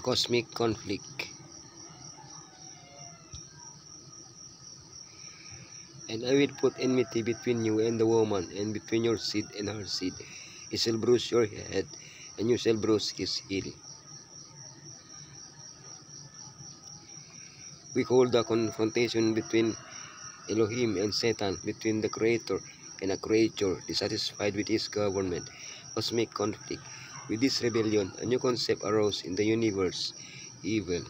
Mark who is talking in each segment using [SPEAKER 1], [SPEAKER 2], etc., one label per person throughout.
[SPEAKER 1] cosmic conflict. And I will put enmity between you and the woman, and between your seed and her seed. He shall bruise your head, and you shall bruise his heel. We call the confrontation between Elohim and Satan, between the Creator and a creature dissatisfied with his government, cosmic conflict. With this rebellion, a new concept arose in the universe: evil.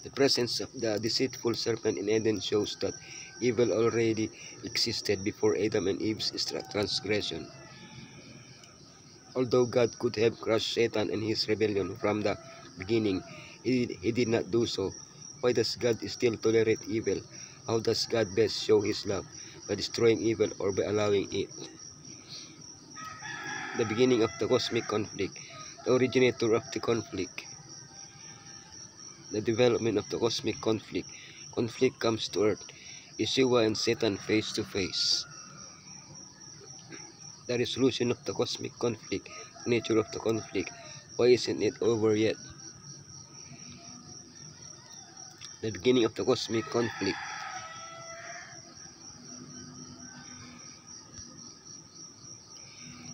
[SPEAKER 1] The presence of the deceitful serpent in Eden shows that evil already existed before Adam and Eve's transgression. Although God could have crushed Satan and his rebellion from the beginning, he did not do so. Why does God still tolerate evil? How does God best show his love? By destroying evil or by allowing it? The beginning of the cosmic conflict, the originator of the conflict, the development of the cosmic conflict. Conflict comes to earth. Yeshua and Satan face to face. The resolution of the cosmic conflict, the nature of the conflict. Why isn't it over yet? The beginning of the cosmic conflict.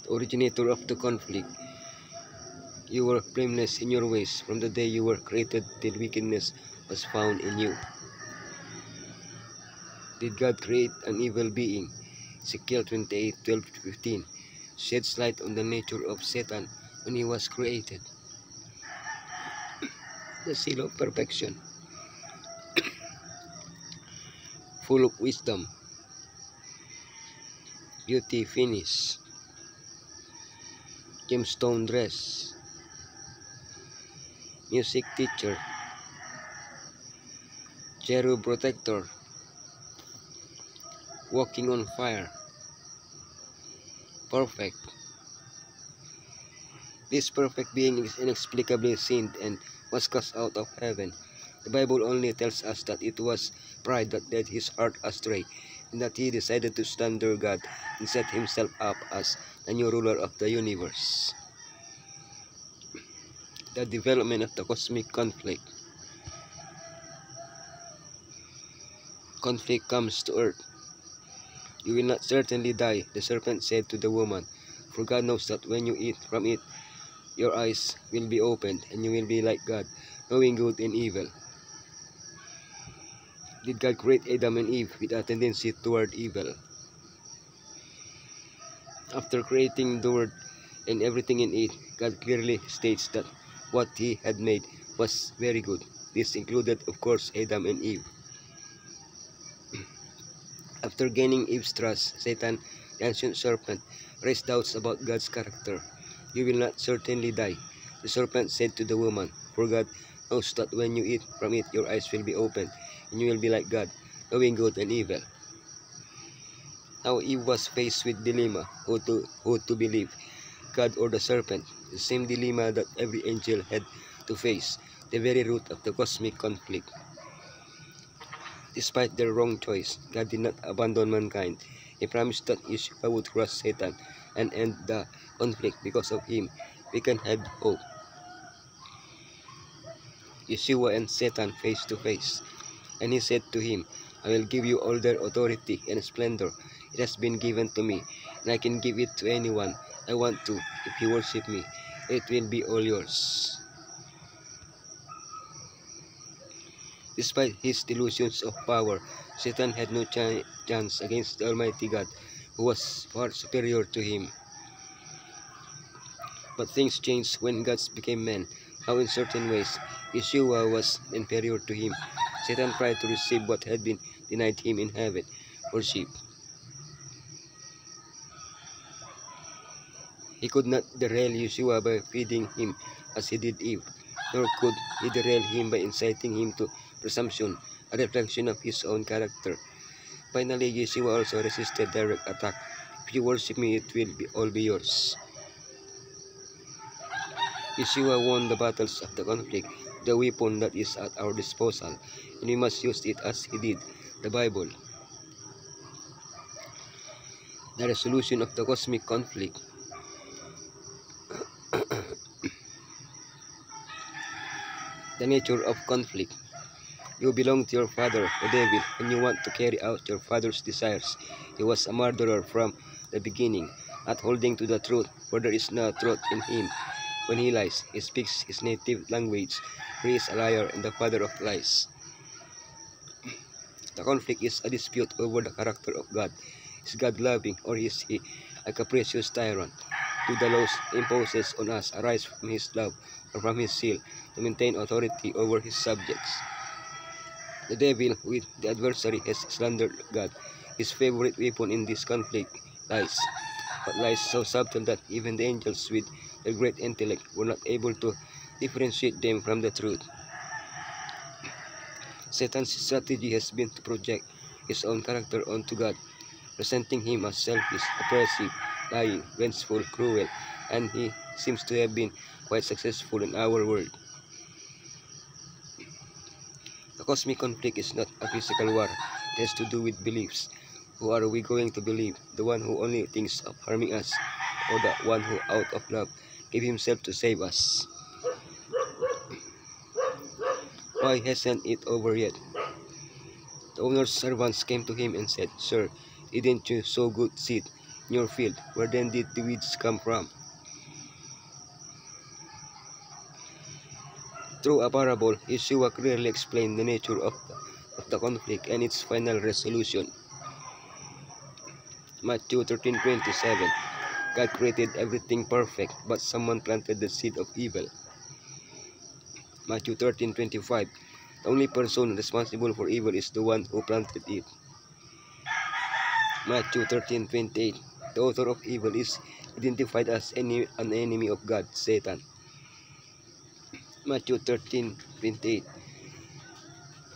[SPEAKER 1] The originator of the conflict. You were blameless in your ways from the day you were created till wickedness was found in you. Did God create an evil being? Ezekiel 28:12-15 sheds light on the nature of Satan when he was created. The seal of perfection, full of wisdom, beauty finish, gemstone dress, music teacher, cherub protector, walking on fire, perfect. This perfect being is inexplicably sinned and was cast out of heaven. The Bible only tells us that it was pride that led his heart astray, and that he decided to slander God and set himself up as the new ruler of the universe. The development of the cosmic conflict. Conflict comes to earth. You will not certainly die, the serpent said to the woman, for God knows that when you eat from it, your eyes will be opened, and you will be like God, knowing good and evil. Did God create Adam and Eve with a tendency toward evil? After creating the world and everything in it, God clearly states that what he had made was very good. This included, of course, Adam and Eve. After gaining Eve's trust, Satan, the ancient serpent, raised doubts about God's character. You will not certainly die, the serpent said to the woman, for God knows that when you eat from it, your eyes will be opened, and you will be like God, knowing good and evil. Now Eve was faced with dilemma, who to believe, God or the serpent, the same dilemma that every angel had to face, the very root of the cosmic conflict. Despite their wrong choice, God did not abandon mankind. He promised that Yeshua would crush Satan and end the conflict. Because of him, we can have hope. Yeshua and Satan face to face, and he said to him, I will give you all their authority and splendor. It has been given to me, and I can give it to anyone I want to. If you worship me, it will be all yours. Despite his delusions of power, Satan had no chance against the Almighty God, who was far superior to him. But things changed when God became man. How in certain ways, Yeshua was inferior to him. Satan tried to receive what had been denied him in heaven, worship. He could not derail Yeshua by feeding him as he did Eve, nor could he derail him by inciting him to presumption, a reflection of his own character. Finally, Yeshua also resisted direct attack. If you worship me, it will all be yours. Yeshua won the battles of the conflict, the weapon that is at our disposal, and we must use it as he did, the Bible. The resolution of the cosmic conflict. The nature of conflict. You belong to your father, the devil, and you want to carry out your father's desires. He was a murderer from the beginning, not holding to the truth, for there is no truth in him. When he lies, he speaks his native language, for he is a liar and the father of lies. The conflict is a dispute over the character of God. Is God loving, or is he a capricious tyrant? Do the laws he imposes on us arise from his love or from his zeal to maintain authority over his subjects? The devil, with the adversary, has slandered God. His favorite weapon in this conflict, lies. But lies so subtle that even the angels with their great intellect were not able to differentiate them from the truth. Satan's strategy has been to project his own character onto God, presenting him as selfish, oppressive, lying, vengeful, cruel, and he seems to have been quite successful in our world. The cosmic conflict is not a physical war. It has to do with beliefs. Who are we going to believe? The one who only thinks of harming us, or the one who, out of love, gave himself to save us? Why hasn't it over yet? The owner's servants came to him and said, Sir, didn't you sow good seed in your field? Where then did the weeds come from? Through a parable, Yeshua clearly explained the nature of the conflict and its final resolution. Matthew 13:27. God created everything perfect, but someone planted the seed of evil. Matthew 13:25. The only person responsible for evil is the one who planted it. Matthew 13:28. The author of evil is identified as an enemy of God, Satan. Matthew 13:28.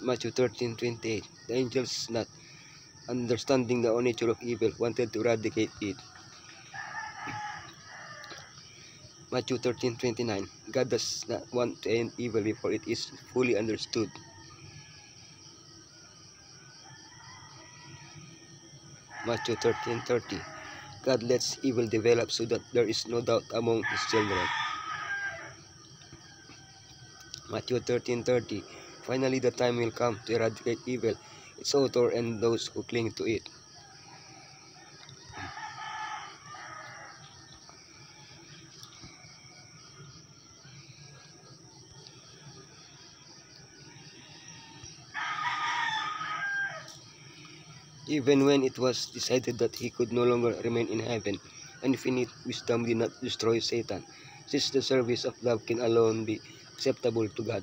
[SPEAKER 1] Matthew 13:28. The angels, not understanding the nature of evil, wanted to eradicate it. Matthew 13:29. God does not want to end evil before it is fully understood. Matthew 13:30. God lets evil develop so that there is no doubt among his children. Matthew 13:30. Finally, the time will come to eradicate evil, its author, and those who cling to it. Even when it was decided that he could no longer remain in heaven, infinite wisdom did not destroy Satan, since the service of love can alone be acceptable to God.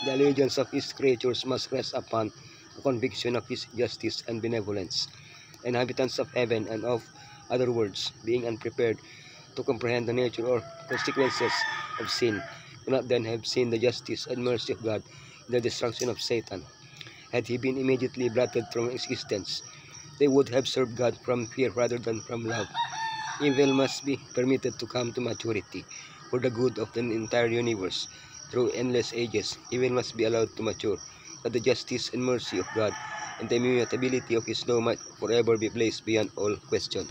[SPEAKER 1] The allegiance of his creatures must rest upon the conviction of his justice and benevolence. The inhabitants of heaven and of other worlds, being unprepared to comprehend the nature or consequences of sin, cannot then have seen the justice and mercy of God in the destruction of Satan. Had he been immediately blotted from existence, they would have served God from fear rather than from love. Evil must be permitted to come to maturity for the good of the entire universe. Through endless ages, evil must be allowed to mature, that the justice and mercy of God and the immutability of his law might forever be placed beyond all question.